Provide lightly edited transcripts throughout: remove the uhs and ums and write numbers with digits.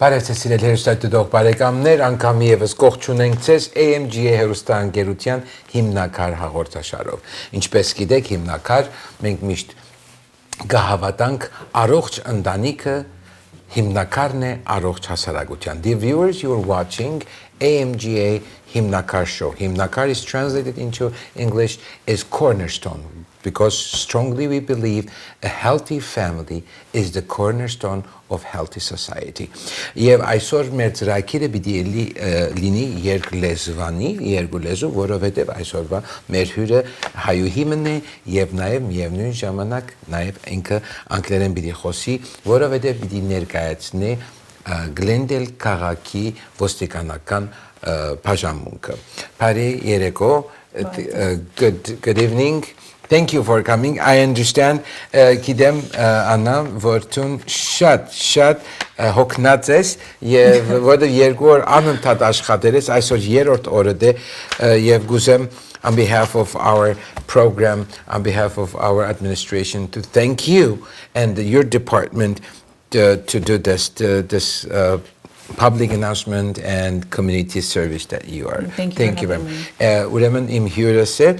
Բարեցեսիրել հերուստատուդող բարեկամներ, անգամ եւս կողջ ունենք ձեզ AMGA հերուստաընկերության հիմնակար հաղորդաշարով։ Ինչպես գիտեք, հիմնակար մենք միշտ կհավատանք առողջ ընտանիքը հիմնականն է առողջ հասարակության. Dear viewers, you are watching AMGA Himnakar show. Himnakar is translated into English is cornerstone because strongly we believe a healthy family is the cornerstone of healthy society. Եվ այսօր մեր ծրագիրը պիտի լինի երկլեզու, որովհետև այսօրվա մեր հյուրը հայուհիմն է եւ նաեւ միևնույն ժամանակ նաեւ ինքը անգլերեն պիտի խոսի, որովհետև պիտի ներկայացնի Glendale քաղաքի ոստիկանական բաժանմունքը. Բարի երեկո, good evening. Thank you for coming. I understand գիտեմ Աննա, որ դու շատ հոգնած ես եւ որովհետեւ երկու օր անընդհատ աշխատել ես, այսօր երրորդ օրը դե եւ գուզեմ on behalf of our program, on behalf of our administration to thank you and your department to do this public announcement and community service that you are. Thank you very much. Ուրեմն իմ հյուրս է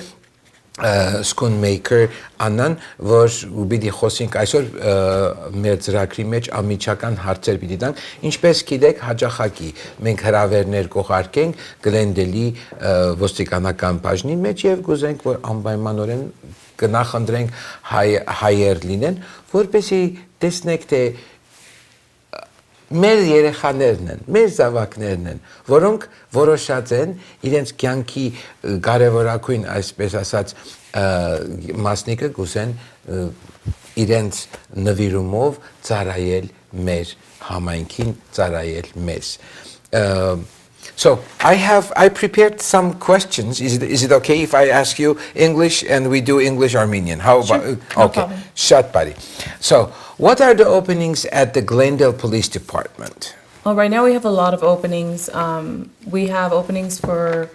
Schoon Maker Աննան, որ պիտի խոսենք այսօր մեր ծրագրի մեջ ամիջական հարցեր պիտի տանք, ինչպես գիտեք հաջախակի մենք հրավերներ կողարկենք Glendale-ի ոստիկանական բաժնի մեջ եւ գուզենք որ անպայմանորեն կնախընտրենք հայեր լինեն, որպեսզի տեսնեք թե մեր երեխաներն են, մեր զավակներն են, որոնք որոշած են իրենց կյանքի կարևորագույն, այսպես ասած, մասնիկը գուզեն իրենց նվիրումով ծառայել մեր համայնքին, ծառայել մեզ. So I prepared some questions. Is it okay if I ask you English and we do English Armenian? How about Sure, okay? No problem. Shut buddy. So what are the openings at the Glendale Police Department? Well, right now we have a lot of openings. We have openings for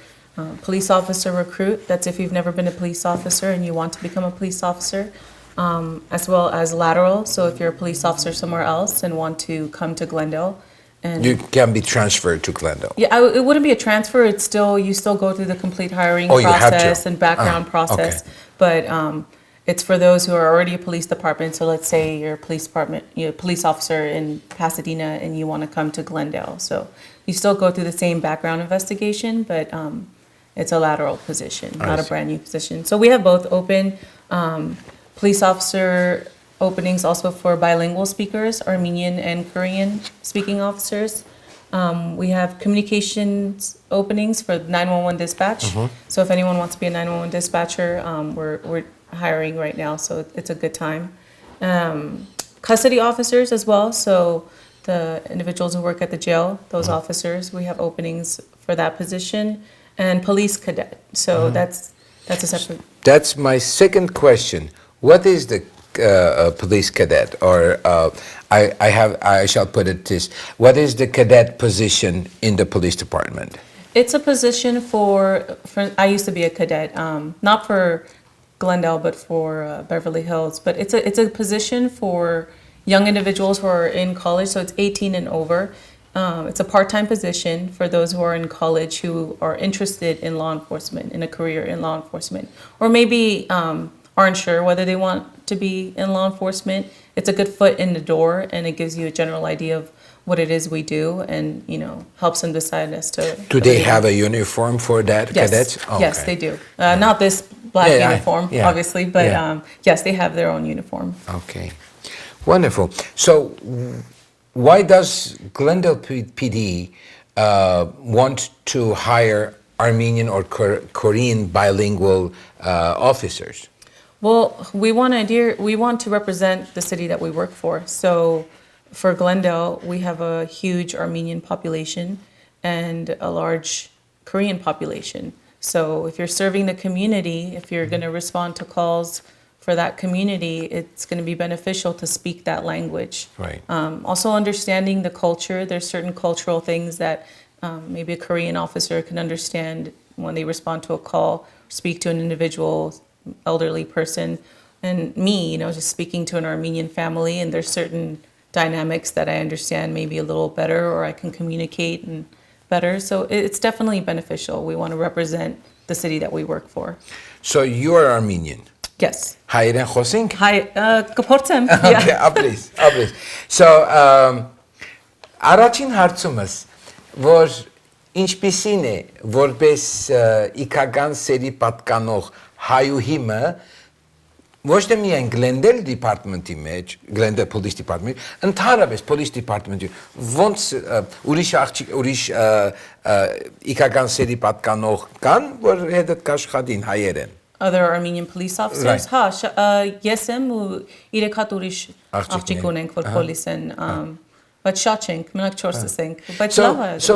police officer recruit. That's if you've never been a police officer and you want to become a police officer, as well as lateral. So if you're a police officer somewhere else and want to come to Glendale. And You can be transferred to Glendale. yeah, it wouldn't be a transfer. It's still, you still go through the complete hiring Oh, you have to. process and background process. okay. But it's for those who are already a police department. So let's say you're a police department, you're a police officer in Pasadena and you want to come to Glendale. So you still go through the same background investigation, but it's a lateral position, not a brand new position. So we have both open. Police officer openings also for bilingual speakers, Armenian and Korean speaking officers. We have communications openings for 911 dispatch. So if anyone wants to be a 911 dispatcher, we're hiring right now, so it's a good time. Custody officers as well, so the individuals who work at the jail, those officers, we have openings for that position. And police cadet, so that's a separate. That's my second question. What is the police cadet, or I shall put it this: what is the cadet position in the police department? It's a position for I used to be a cadet, not for Glendale, but for Beverly Hills. But it's a position for young individuals who are in college, so it's 18 and over. It's a part-time position for those who are in college who are interested in law enforcement, in a career in law enforcement, or maybe aren't sure whether they want to be in law enforcement. It's a good foot in the door, and it gives you a general idea of what it is we do, and helps them decide as to. Do they have a uniform for that, Yes. cadets? Oh, Yes, okay. they do. Not this black Yeah, uniform, yeah, obviously, but yeah. yes, they have their own uniform. Okay, wonderful. So, why does Glendale PD want to hire Armenian or Korean bilingual officers? Well, we want to represent the city that we work for. So for Glendale, we have a huge Armenian population and a large Korean population. So if you're serving the community, if you're going to respond to calls for that community, it's going to be beneficial to speak that language. Right. Also understanding the culture. There's certain cultural things that maybe a Korean officer can understand when they respond to a call, speak to an individual elderly person, and me, just speaking to an Armenian family, and there's certain dynamics that I understand maybe a little better, or I can communicate and better. So it's definitely beneficial. We want to represent the city that we work for. So you are Armenian. Yes. Հայերեն խոսենք։ Hi, կփորձեմ։ Okay, please. So, առաջին հարցումս, որ ինչպիսին է որպես իքական սերի պատկանող հայուհիմը ոչ թե միայն Glendale department-ի մեջ, Glendale police department, ընդհանրապես police department-ի ոնց ուրիշ իքական սերի պատկանող կան, որ հետդ կաշխատին հայերեն։ Other Armenian police officers. Right. Yes, ու իրեք հատ ուրիշ աղջիկ ունենք, որ police են, but շատ չենք, մենակ 4-ս ենք, բայց լավ է։ So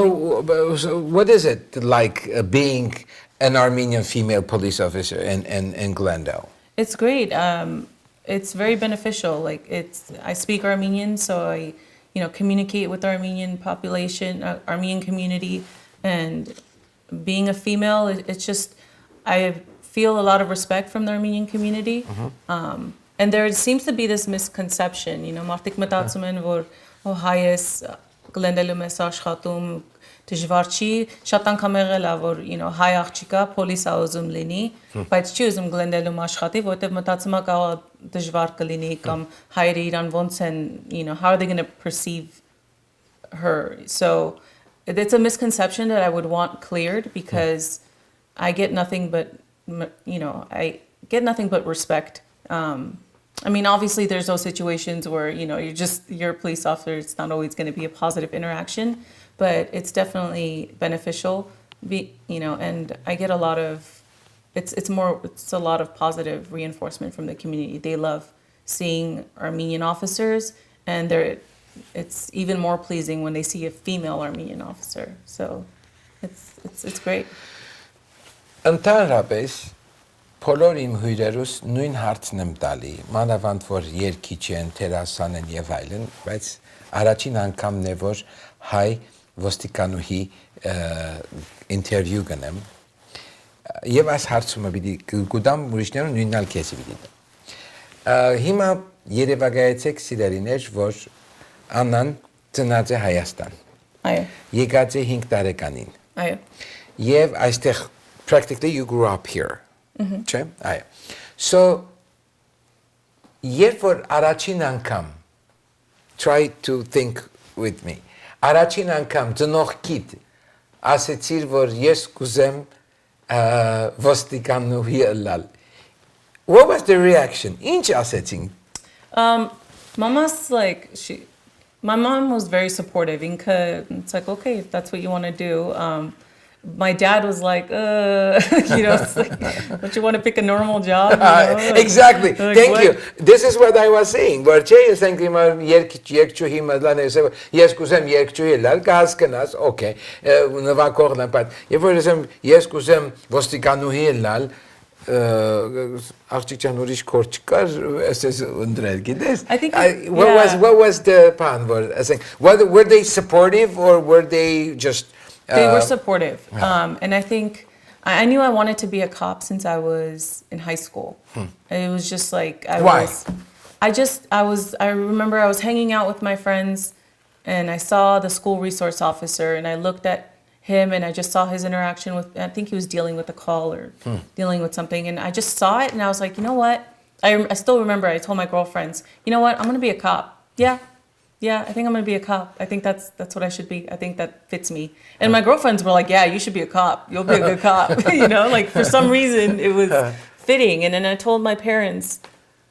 what is it like being an Armenian female police officer in Glendale? It's great. It's very beneficial. Like I speak Armenian, so I, communicate with the Armenian population, Armenian community, and being a female, it's just I feel a lot of respect from the Armenian community. And there seems to be this misconception, մարդիկ մտածում են, որ հայես Glendale-ում ես աշխատում դժվար չի, շատ անգամ եղել է, որ հայ աղջիկա police ա ուզում լինի, բայց չի ուզում Glendale-ում աշխատի, որովհետև մտածում է կարող դժվար կլինի կամ հայերը իրան ոնց են, how are they going to perceive her? So it's a misconception that I would want cleared, because I get nothing but respect. I mean, obviously there's those situations where, you're a police officer, it's not always going to be a positive interaction, but it's definitely beneficial, and I get a lot of, it's a lot of positive reinforcement from the community. They love seeing Armenian officers, and it's even more pleasing when they see a female Armenian officer. So it's great. Ընդհանրապես բոլոր իմ հյուրերուս նույն հարցն եմ տալի, մանավանդ որ երգիչ են, դերասան են եւ այլն, բայց առաջին անգամն է որ հայ ոստիկանուհի ինտերվյու գնեմ եւ այս հարցումը պիտի գուտամ ուրիշներուն նույնալ քեսի պիտի տամ։ Հիմա երևակայեցեք սիրելիներ, որ Աննան ծնած է Հայաստան։ Այո։ Եկած է 5 տարեկանին։ Այո։ Եվ այստեղ practically you grew up here. Չէ՞։ Այո։ So երբ որ առաջին անգամ try to think with me. Առաջին անգամ ծնողքիդ ասեցիր, որ ես կուզեմ ոստիկանուհի ըլլալ։ What was the reaction? Ինչ ասեցին? My mom was very supportive. It's like, okay, if that's what you want to do. My dad was like, it's like, don't you want to pick a normal job? Exactly. Like, thank you. This is what I was saying. Որ չէ, ես ենք հիմա երկչուհի մտլան ես կուզեմ երկչուհի լալ, կհասկանաս, okay, նվագողն եմ, բայց երբ որ ես կուզեմ ոստիկանուհի լալ, աղջիկ ջան ուրիշ քոր չկար, այսպես ընդրել գիտես։ I think what was the plan? Were they supportive or were they just They were supportive. And I think I knew I wanted to be a cop since I was in high school. It was just like I remember I was hanging out with my friends and I saw the school resource officer and I looked at him and I just saw his interaction with, I think he was dealing with a call or dealing with something, and I just saw it and I was like, you know what? I still remember I told my girlfriends, you know what? I'm going to be a cop. Yeah, I think I'm going to be a cop. I think that's what I should be. I think that fits me. And my girlfriends were like, yeah, you should be a cop. You'll be a good cop. Like for some reason it was fitting. And then I told my parents,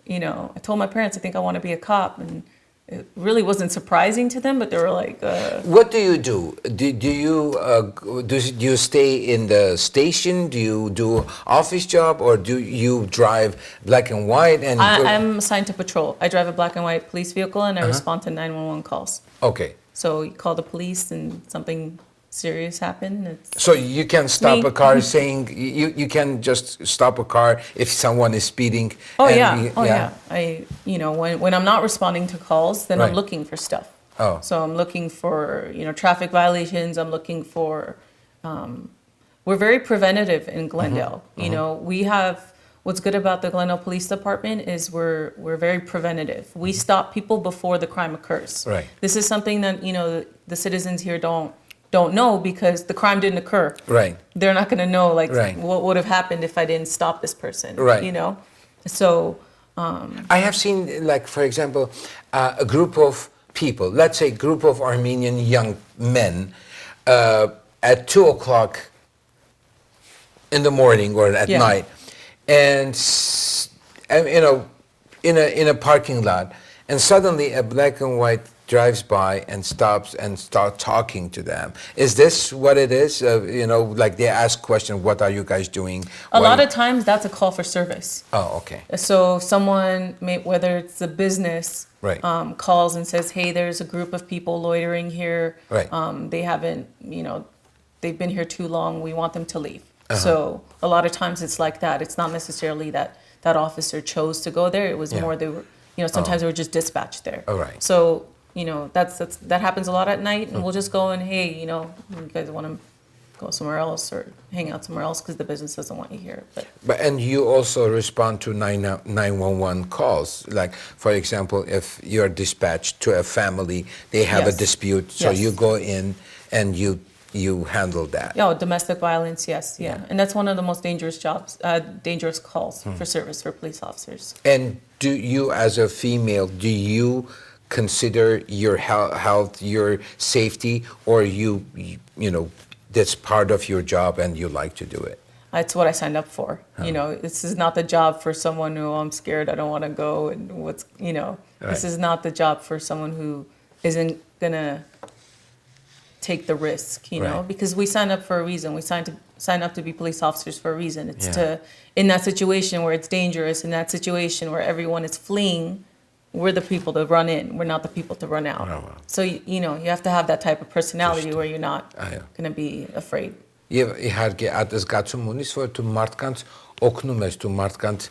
I think I want to be a cop. And it really wasn't surprising to them, but they were like... What do you do? Do you stay in the station? Do you do office job? Or do you drive black and white? And I'm assigned to patrol. I drive a black and white police vehicle and I respond to 911 calls. Okay. So you call the police and something serious happened. So you can stop a car saying, you can just stop a car if someone is speeding. Yeah. When I'm not responding to calls, then I'm looking for stuff. So I'm looking for, traffic violations. I'm looking for, we're very preventative in Glendale. We have what's good about the Glendale Police Department is we're very preventative. We stop people before the crime occurs. Right. This is something that, you know, the citizens here don't know because the crime didn't occur. Right. They're not going to know like Right. what would have happened if I didn't stop this person. Right. You know, so I have seen, like, for example, a group of people, let's say a group of Armenian young men at 2 o'clock in the morning or at Yeah. night, and you know, in a parking lot, and suddenly a black and white drives by and stops and start talking to them. Is this what it is? You know, like they ask question, what are you guys doing? a lot of times that's a call for service. Oh, okay. So someone, whether it's a business, Right. calls and says, "Hey, there's a group of people loitering here. Right. They haven't, you know, they've been here too long. We want them to leave." Uh-huh. So a lot of times it's like that. It's not necessarily that that officer chose to go there. It was Yeah. more they were, you know, sometimes they were just dispatched there. All right. So you know that happens a lot at night, and we'll just go and, hey, you know, you guys want to go somewhere else or hang out somewhere else because the business doesn't want you here. But And you also respond to 911 calls. Like, for example, if you're dispatched to a family, they have a Yes. dispute, so Yes. you go in and you handle that. yeah, domestic violence, yes, yeah, and that's one of the most dangerous jobs, dangerous calls Hmm. for service for police officers. And do you, as a female, do you consider your health, your safety, or you know, that's part of your job and you like to do it? That's what I signed up for. You know, this is not the job for someone who, I'm scared, I don't want to go, and what's, you know, this Right. is not the job for someone who isn't gonna take the risk, you know, Right. because we sign up for a reason. We sign up to be police officers for a reason. It's Yeah. to, in that situation where it's dangerous, in that situation where everyone is fleeing, we're the people to run in. We're not the people to run out. Oh, wow. So, you know, you have to have that type of personality where you're not Այո. going to be afraid. Եվ իհարկե այդ զգացում ունիս, որ դու մարդկանց օգնում ես, դու մարդկանց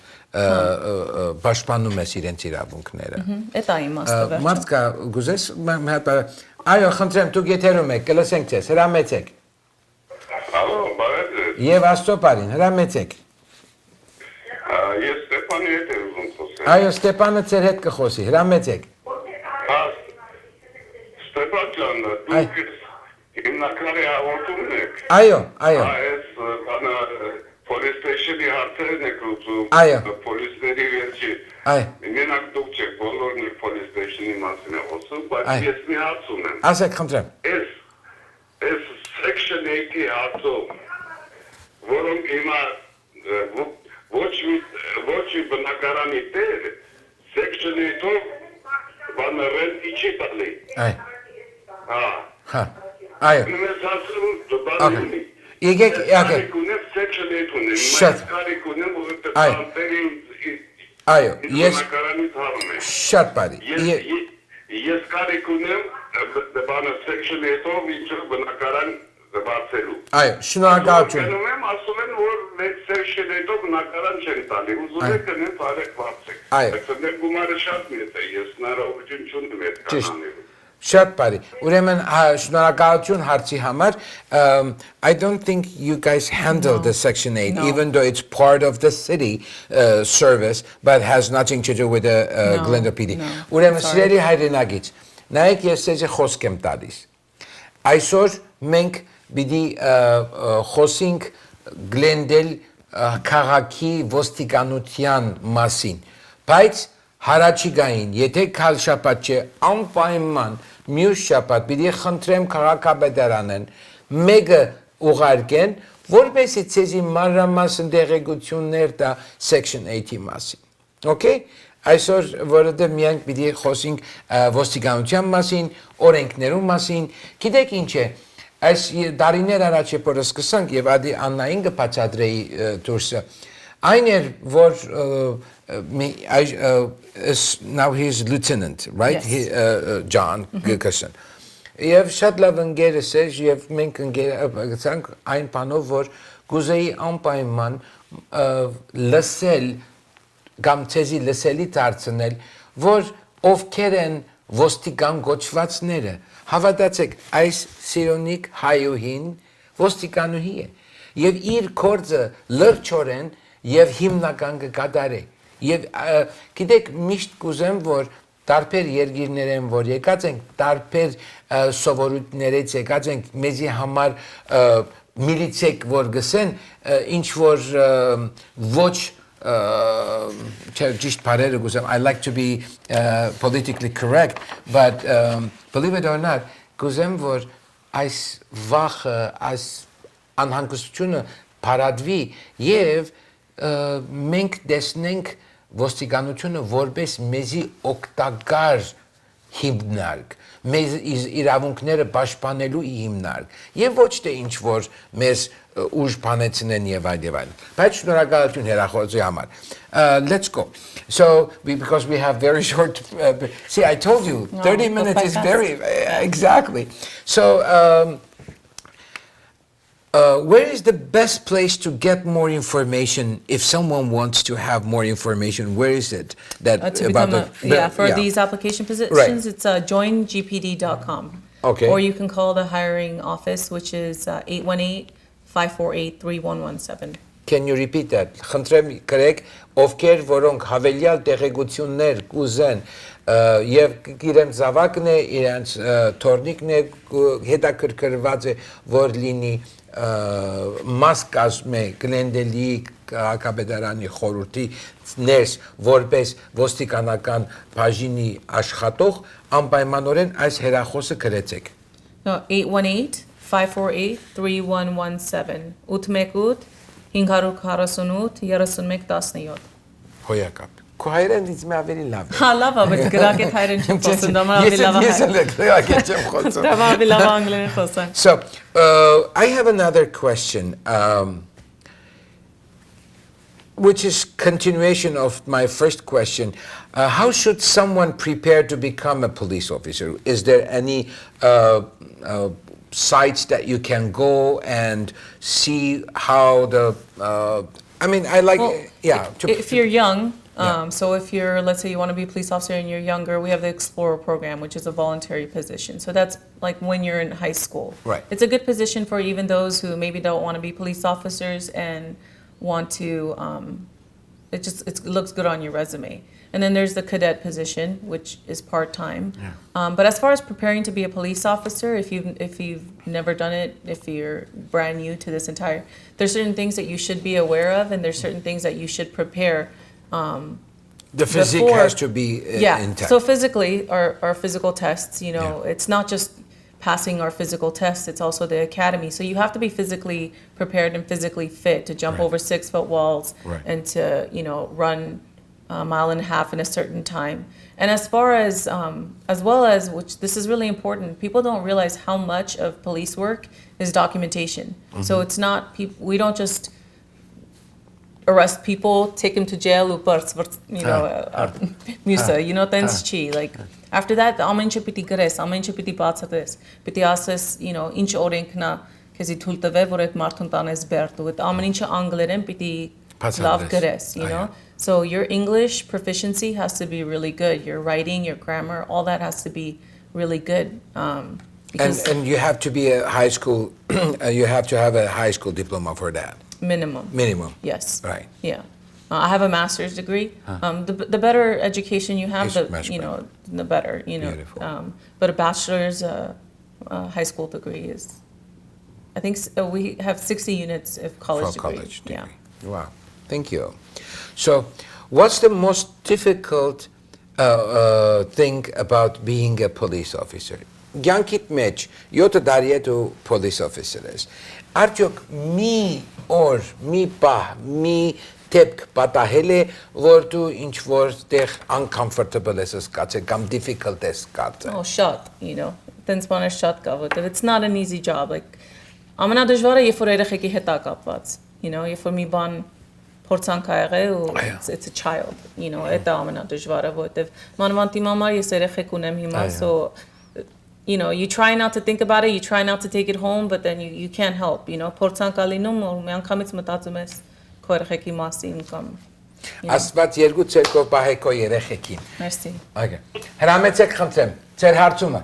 պաշտպանում ես իրենց իրավունքները։ Էդ է իմաստը վերջը։ Մարդ կա, գուզես, մի հատ այո, խնդրեմ, դուք եթերում եք, կլսենք ձեզ, հրամեցեք։ Ալո, բարև ձեզ։ Եվ Աստծո բարին, հրամեցեք։ Ես Ստեփանի հետ եմ ուզում խոսել։ Այո, Ստեփանը ձեր հետ կխոսի, հրամեցեք։ Ստեփան ջան, դուք հիմնականի հաղորդումն եք։ Այո, այո։ Այս բանը police station-ի հարցերն եք լուծում։ Այո։ Պոլիսների վերջի։ Այո։ Մենակ դուք չեք, բոլորն էլ police station-ի մասին է խոսում, բայց Այո։ ես մի հարց ունեմ։ Ասեք, խնդրեմ։ Այս section 8-ի հարցով, որոնք հիմա ոչ մի բնակարանի տեր section 8-ով բանը ռենտի չի տալի։ Այո։ Հա։ Այո։ Նույնպես ասում բանը ունի։ Եկեք, եկեք։ Ունեմ section 8 ունեմ։ Շատ։ Կարիք ունեմ, որովհետև Այո։ բանտերի Այո, ես բնակարանից հարում եմ։ շատ բարի։ Ես կարիք ունեմ բանը section 8-ով ինչ բնակարան բացելու։ Այո, շնորհակալություն։ Գնում եմ, ասում են, որ մեծ section 8-ով բնակարան չեն տալի։ Ուզում եք գնեմ, արեք բացեք։ Այո։ Բայց դեռ գումարը շատ մեծ է, ես հնարավորություն չունեմ այդ Ճիշտ։ կանանելու։ Շատ բարի։ Ուրեմն շնորհակալություն հարցի համար. I don't think you guys handle the Section 8, No. even though it's part of the city service, but has nothing to do with the No, Glendale PD. no, Ուրեմն sorry. սիրելի հայրենագից, նայեք ես ձեզ խոսք եմ տալիս։ Այսօր մենք պիտի խոսենք Glendale քաղաքի ոստիկանության մասին, բայց հարաճիգային, եթե քալ շաբաթ չէ, անպայման մյուս շաբաթ պիտի խնդրեմ քաղաքապետարանեն մեկը ուղարկեն, որպեսզի ցեզի մանրամասն տեղեկություններ տա Section 8-ի մասին։ Okay? Այսօր որովհետև միայն պիտի խոսենք ոստիկանության մասին, օրենքներու մասին, գիտեք ինչ է, այս դարիներ առաջ երբ որ սկսանք եւ ադի Աննային կբացատրեի դուրսը, այն էր որ now he's lieutenant, right? Yes. John Gilkerson. Եվ շատ լավ ընկերս է եւ մենք ընկերացանք այն բանով որ գուզեի անպայման լսել կամ ցեզի լսելի դարձնել որ ովքեր են ոստիկան գոչվածները հավատացեք այս սիրոնիկ հայուհին ոստիկանուհի է եւ իր կորձը լրջորեն եւ հիմնական կկատարի։ Եվ գիտեք միշտ կուզեմ որ տարբեր երկիրներ են որ եկած են տարբեր սովորույթներից եկած են մեզի համար միլիցեք որ գսեն ինչ որ ոչ ճիշտ բարերը գուսեմ I like to be politically correct but believe it or not գուսեմ որ այս վախը այս անհանգստությունը paradvi եւ մենք տեսնենք ոստիկանությունը որպես մեզի օգտակար հիմնարկ մեզ իրավունքները պաշտպանելու հիմնարկ եւ ոչ թե ինչ որ մեզ ուժ բանեցնեն եւ այլ բայց շնորհակալություն հերախոսի համար let's go so because we have very short see I told you 30 minutes is very exactly so where is the best place to get more information if someone wants to have more information? Where is it? For these application positions, it's joingpd.com. Okay. Or you can call the hiring office, which is 818-548-3117. Can you repeat that? Խնդրեմ կրեք, ովքեր որոնք հավելյալ տեղեկություններ կուզեն եւ իրենց զավակն է, իրենց թորնիկն է հետաքրքրված է որ լինի մաս կազմե Գլենդելի քաղաքապետարանի խորհրդի ներս որպես ոստիկանական բաժինի աշխատող անպայմանորեն այս հեռախոսը գրեցեք 818-548-3117 818-548-3117 Հոյակապ Քո հայրեն ինձ մի ավելի լավ է Հա լավ է բայց գրակետ հայրեն չեմ խոսում դա ավելի լավ է Ես էլ գրակետ չեմ խոսում Դա ավելի լավ անգլերեն խոսեմ So I have another question which is continuation of my first question how should someone prepare to become a police officer is there any sites that you can go and see how the I mean I like if you're young so if you're let's say you want to be a police officer and you're younger we have the Explorer program which is a voluntary position so that's like when you're in high school right it's a good position for even those who maybe don't want to be police officers and want to it looks good on your resume and then there's the cadet position which is part-time but as far as preparing to be a police officer if you've never done it if you're brand new to this entire there's certain things that you should be aware of and there's certain things that you should prepare the physique has to be intact. So physically, our physical tests, you know, it's not just passing our physical tests, it's also the academy. So you have to be physically prepared and physically fit to jump over 6-foot walls and to, you know, run a mile and a half in a certain time. And as well as, which this is really important, people don't realize how much of police work is documentation. So it's not, we don't just arrest people, take them to jail, you know, things chi. Like after that, ամեն ինչ պիտի գրես, ամեն ինչ պիտի բացատրես, պիտի ասես, you know, ինչ օրենքն է, քեզի թույլ տվե, որ այդ մարդուն տանես բերտու, այդ ամեն ինչը անգլերեն պիտի լավ գրես, you know. So your English proficiency has to be really good. Your writing, your grammar, all that has to be really good. And you have to be a high school, you have to have a high school diploma for that. Minimum. Yes. Right. Yeah. I have a master's degree. The better education you have, the better. You know. But a bachelor's, high school degree is. I think we have 60 units of college degree. Yeah. Wow. Thank you. So, what's the most difficult thing about being a police officer? Yankit Mech, 7 տարի է դու police officer ես։ Արդյոք մի օր, մի պահ, մի դեպք պատահել է, որ դու ինչ որտեղ uncomfortable ես զգացել կամ difficult ես զգացել։ Oh, շատ, you know. Տենց բաներ շատ կա, որտեղ it's not an easy job. Like ամենադժվարը երբ որ երեխեքի հետ է կապված, you know, երբ որ մի բան փորձանք ա եղել ու it's a child, you know, դա ամենադժվարը, որտեղ մանավանդ իմ համար ես երեխեք ունեմ հիմա, so you know, you try not to think about it, you try not to take it home, but then you can't help, you know, փորձանք ա լինում ու մի անգամից մտածում ես քո երեխեքի մասին կամ Աստված երկու ցերկով պահե քո երեխեքին։ Մերսի։ Okay։ Հրամեցեք խնդրեմ, ձեր հարցումը։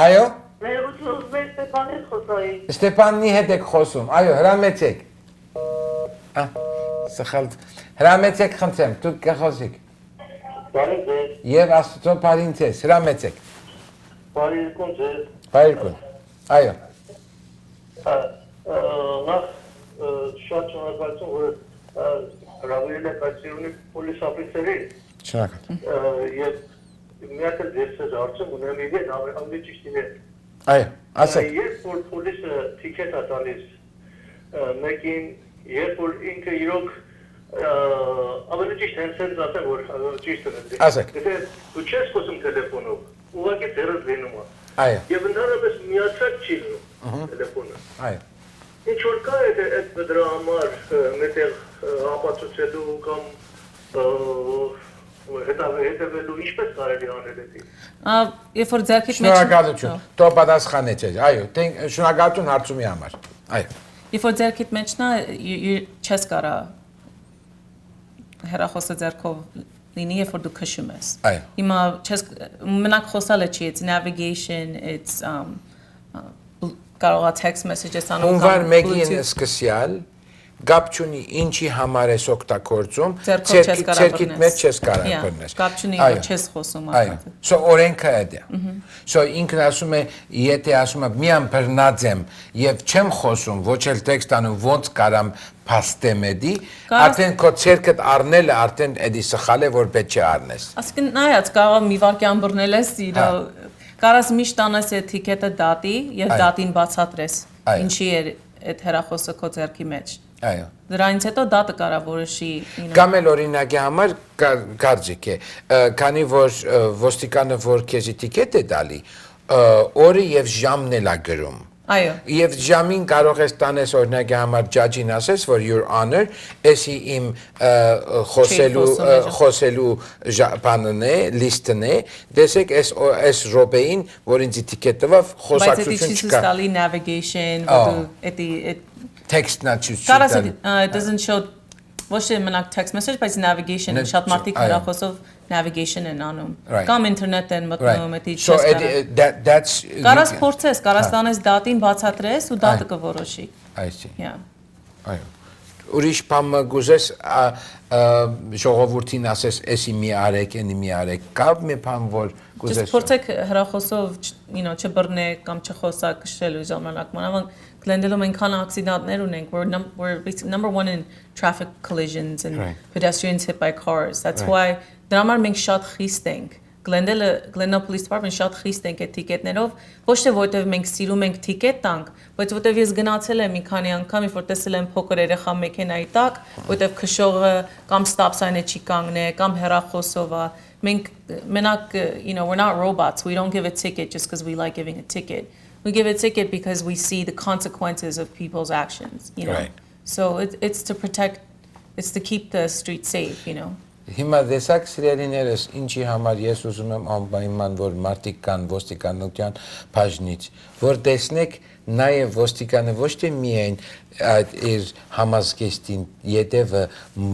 Այո։ Ստեփանից խոսայի։ Ստեփանի հետ եք խոսում։ Այո, հրամեցեք։ Սխալ։ Հրամեցեք խնդրեմ, դուք կխոսիկ։ Բարի ձեզ, Եվ Աստծո բարին ձեզ, հրամեցեք։ բարի եկուն ձեզ։ Բայրկուն։ Այո։ Նախ շատ շնորհակալություն, որ հրավիրել եք այս իրունի պոլիս օֆիցերի Շնորհակալ։ եւ միակը ձեզ հարցում ունեմ իդեն ավելի ճիշտ է։ Այո, ասեք։ Երբ որ պոլիսը տիկետ է տալիս մեկին, երբ որ ինքը իրոք ավելի ճիշտ հենց ասեմ, որ ճիշտ է։ Ասեք։ Եթե դու չես խոսում տելեֆոնով, ուղղակի ձեռդ լինում է։ Այո։ Եվ ընդհանրապես միացած չի լինում տելեֆոնը։ Այո։ Ինչ որ կա այդ դրա համար մետեղ ապացուցելու կամ հետևելու ինչպես կարելի անել դա։ Երբ որ ձեռքիդ մեջ Շնորհակալություն։ Դու պատասխանեցես։ Այո, շնորհակալություն հարցումի համար։ Այո։ Երբ որ ձեռքիդ մեջն է, չես կարա հեռախոսը ձեռքով լինի, երբ որ դու քշում ես։ Այո։ Հիմա չես մենակ խոսալը չի, it's navigation, it's կարող է text messages անող Հունվար 1-ին սկսյալ գապ չունի ինչի համար ես օգտագործում, ցերկիտ մեջ չես կարող բռնես։ Գապ չունի, որ չես խոսում Այո։ So օրենքը այդ է։ So ինքն ասում է, եթե ասում է միան բռնած եմ եւ չեմ խոսում, ոչ էլ տեքստ անում, ոնց կարամ փաստեմ էդի, արդեն քո ցերկդ առնելը արդեն էդի սխալ է, որ պետք չէ առնես։ Ասկին նայած կարող մի վարքյան բռնել ես, կարաս միշտ անես այդ թիկետը դատի եւ դատին բացատրես։ Ինչի է այդ հեռախոսը քո ձեռքի մեջ։ Այո։ Դրանից հետո դատը կարա որոշի։ Կամ էլ օրինակի համար կարծիք է, քանի որ ոստիկանը որ քեզի տիկետ է տալի, օրը եւ ժամն էլ է գրում։ Այո։ Եվ ժամին կարող ես տանես օրինակի համար ջաջին ասես, որ your honor, էսի իմ խոսելու բանն է, լիստն է, դեսեք այս ռոբեին, որ ինձ տիկետ տվավ, խոսակցություն չկա։ Ստալի navigation, Text not choose. it doesn't show ոչ թե մենակ text message, բայց navigation շատ մարդիկ հեռախոսով navigation են անում։ Կամ ինտերնետ են մտնում, էդի So that's Կարաս փորձես, կարաս տանես դատին բացատրես ու դատը կորոշի։ I see. Yeah. Այո։ Ուրիշ բան գուզես ժողովրդին ասես, էսի մի արեք, էնի մի արեք, կապ մի բան որ գուզես։ Just փորձեք հեռախոսով, չբռնեք կամ չխոսակ քշելու ժամանակ, մանավանդ Glendale այնքան ակսիդենտներ ունենք, we're number one in traffic collisions and pedestrians hit by cars. That's why դրա համար մենք շատ խիստ ենք։ Glendale Police Department շատ խիստ ենք այդ տիկետներով, ոչ թե որտեվ մենք սիրում ենք տիկետ տանք, բայց որտեվ ես գնացել եմ մի քանի անգամ, երբ որ տեսել եմ փոքր երեխա մեքենայի տակ, որտեվ քշողը կամ stop sign-ը չի կանգնե, կամ հեռախոսով է։ Մենք մենակ, we're not robots. We don't give a ticket just because we like giving a ticket. We give a ticket because we see the consequences of people's actions, Right. So it's to protect, it's to keep the street safe, Հիմա դեսակ սիրելիներս ինչի համար ես ուզում եմ անպայման որ մարդիկ կան ոստիկանության բաժնից որ տեսնեք նաև ոստիկանը ոչ թե միայն իր համազգեստին յետևը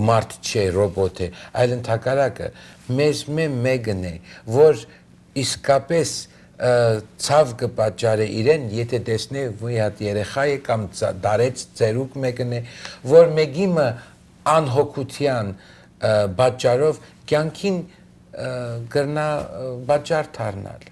մարդ չէ ռոբոտ է այլ ընդհակառակը մեզ մեկն է որ իսկապես ցավ կպատճառի իրեն եթե տեսնե որ հատ երեխա է կամ դարեց ծերուկ մեկն է որ մեկիմը անհոգության Բաճարով կյանքին գրնա բաճար դառնալ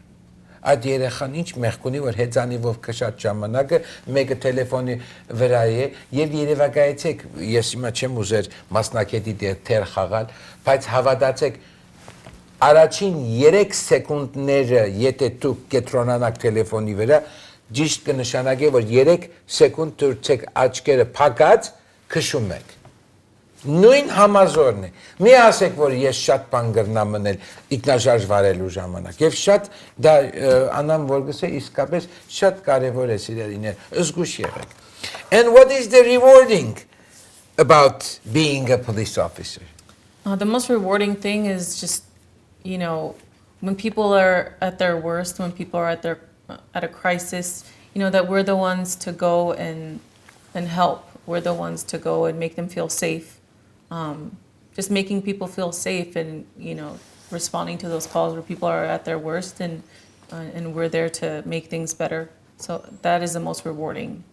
այդ երեխան ինչ մեղք ունի որ հեծանիվով քշած ժամանակը մեկը տելեֆոնի վրա է եւ երևակայեցեք ես հիմա չեմ ուզեր մասնակետի դեր խաղալ բայց հավատացեք առաջին 3 սեկունդները եթե դուք կենտրոնանաք տելեֆոնի վրա ճիշտ կնշանակի որ 3 սեկունդ դուրցեք աչքերը փակած քշում եք Նույն համազորն է։ Մի ասեք, որ ես շատ բան գրնամ մնել ինքնաշարժ վարելու ժամանակ։ Եվ շատ դա անամ որ գսե իսկապես շատ կարևոր է սիրելիներ, զգուշ եղեք։ And what is the rewarding about being a police officer? The most rewarding thing is just, when people are at their worst, when people are at a crisis, that we're the ones to go and help. We're the ones to go and make them feel safe. Just making people feel safe and responding to those calls where people are at their worst and we're there to make things better. So that is the most rewarding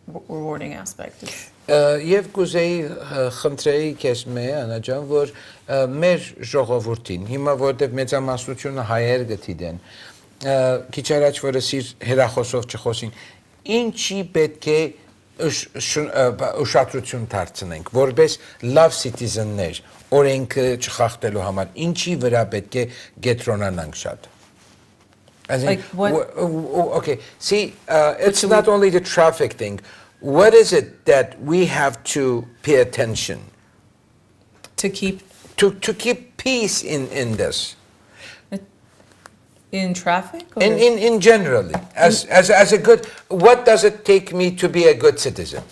rewarding aspect. Եվ կուզեի խնդրեի քեզ Անա ջան, որ մեր ժողովրդին, հիմա որտեղ մեծամասնությունը հայեր գտիդեն, քիչ առաջ որ սիր հերախոսով չխոսին, ինչի պետք է ուշադրություն դարձնենք, որպես լավ citizen-ներ, օրենքը չխախտելու համար, ինչի վրա պետք է կենտրոնանանք շատ։ Like what? Okay, see, it's not only the traffic thing. What is it that we have to pay attention To keep to keep peace in this, in traffic? Or? in generally, as a good, what does it take me to be a good citizen?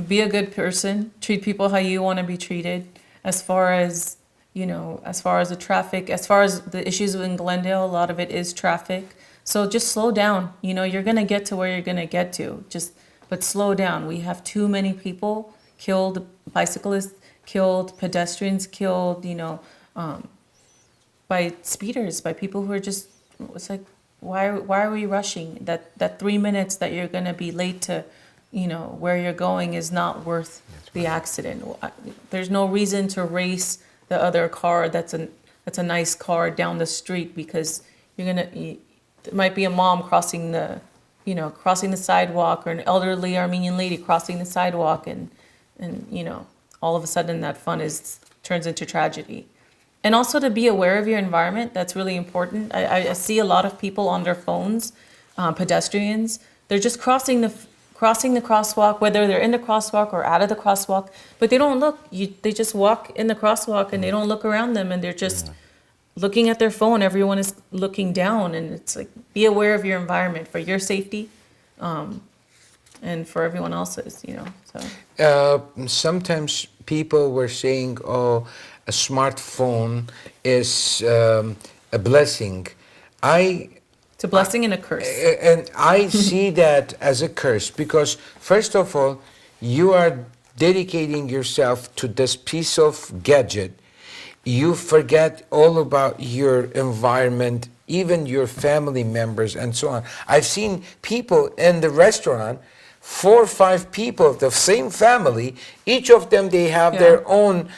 Be a good person, treat people how you want to be treated. As far as, as far as the traffic, as far as the issues in Glendale, a lot of it is traffic. So just slow down. You're going to get to where you're going to get to. But slow down. We have too many people killed, bicyclists killed, pedestrians killed, by speeders, by people who are just, it's like, why are we rushing? That 3 minutes that you're going to be late to, where you're going is not worth the accident. There's no reason to race the other car that's a nice car down the street because there might be a mom crossing the sidewalk, or an elderly Armenian lady crossing the sidewalk, and all of a sudden that fun turns into tragedy. And also to be aware of your environment, that's really important. I see a lot of people on their phones, pedestrians, they're just crossing the crosswalk, whether they're in the crosswalk or out of the crosswalk, but they don't look. They just walk in the crosswalk and they don't look around them, and they're just looking at their phone. Everyone is looking down, and it's like, be aware of your environment for your safety, and for everyone else's, so. Sometimes people were saying, oh, a smartphone is a blessing. It's a blessing and a curse. And I see that as a curse because, first of all, you are dedicating yourself to this piece of gadget. You forget all about your environment, even your family members and so on. I've seen people in the restaurant, 4 or 5 people of the same family, each of them, they have their own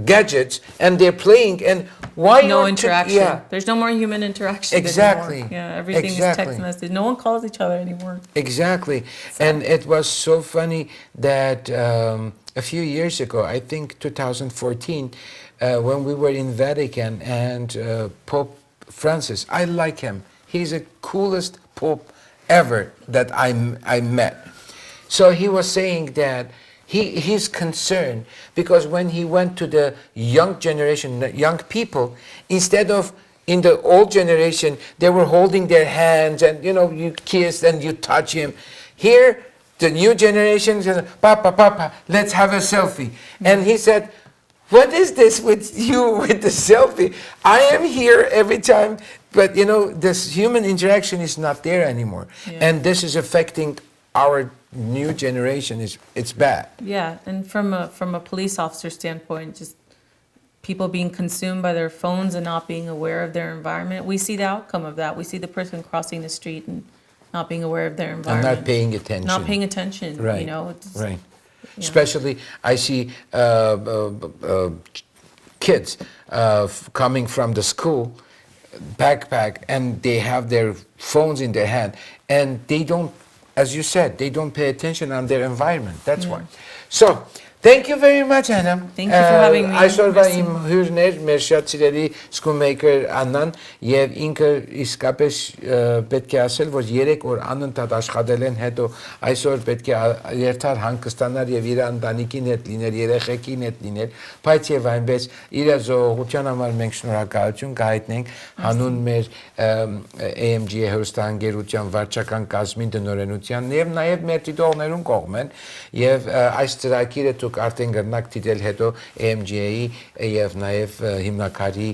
gadgets and they're playing, and why no interaction. There's no more human interaction exactly anymore. Everything is text message. No one calls each other anymore. Exactly. And it was so funny that a few years ago, I think 2014, when we were in Vatican, and Pope Francis, I like him. He's the coolest pope ever that I met. So he was saying that he's concerned because when he went to the young generation, the young people, instead of in the old generation, they were holding their hands and, you kiss and you touch him. Here, the new generation says, Papa, let's have a selfie. And he said, what is this with you with the selfie? I am here every time, but this human interaction is not there anymore. And this is affecting our new generation. It's bad. Yeah, and from a police officer standpoint, just people being consumed by their phones and not being aware of their environment, we see the outcome of that. We see the person crossing the street and not being aware of their environment. And not paying attention. Not paying attention, right. Right. Especially, I see kids coming from the school, backpack, and they have their phones in their hand, and they don't, as you said, they don't pay attention on their environment. That's why. So, thank you very much, Anna. Thank you for having me. Այսօրվա իմ հյուրներ մեր շատ սիրելի սկումեյքեր Աննան, եւ ինքը իսկապես պետք է ասել, որ 3 օր անընդհատ աշխատել են, հետո այսօր պետք է երթար հանգստանալ եւ իր ընտանիքին հետ լինել, երեխեքին հետ լինել, բայց եւ այնպես իր զողողության համար մենք շնորհակալություն կհայտնենք հանուն մեր AMGA հերոստանգերության վարչական կազմի դնորենության եւ նաեւ մեր դիտողներուն կողմեն եւ այս ծրագիրը դուք արդեն գրնակ դիտել հետո AMGA-ի եւ նաեւ հիմնակարի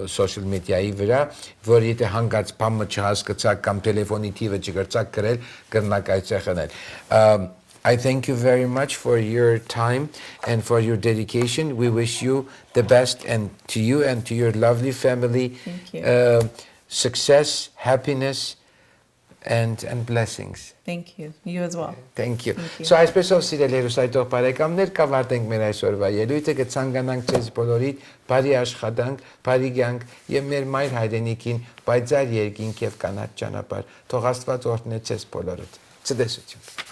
social media-ի վրա, որ եթե հանգած բամը չհասկացաք կամ տելեֆոնի թիվը չգրծակ գրել, գրնակ այդտեղ խնել։ I thank you very much for your time and for your dedication. We wish you the best, and to you and to your lovely family. Thank you. Success, happiness, and blessings. Thank you. You as well. Thank you. Thank you. So այսպեսով սիրելի հերոսայտող բարեկամներ կավարտենք մեր այսօրվա ելույթը, կցանկանանք ձեզ բոլորիդ բարի աշխատանք, բարի կյանք եւ մեր մայր հայրենիքին պայծառ երկինք եւ կանաչ ճանապարհ։ Թող Աստված օրհնի ձեզ բոլորիդ։ Ցտեսություն։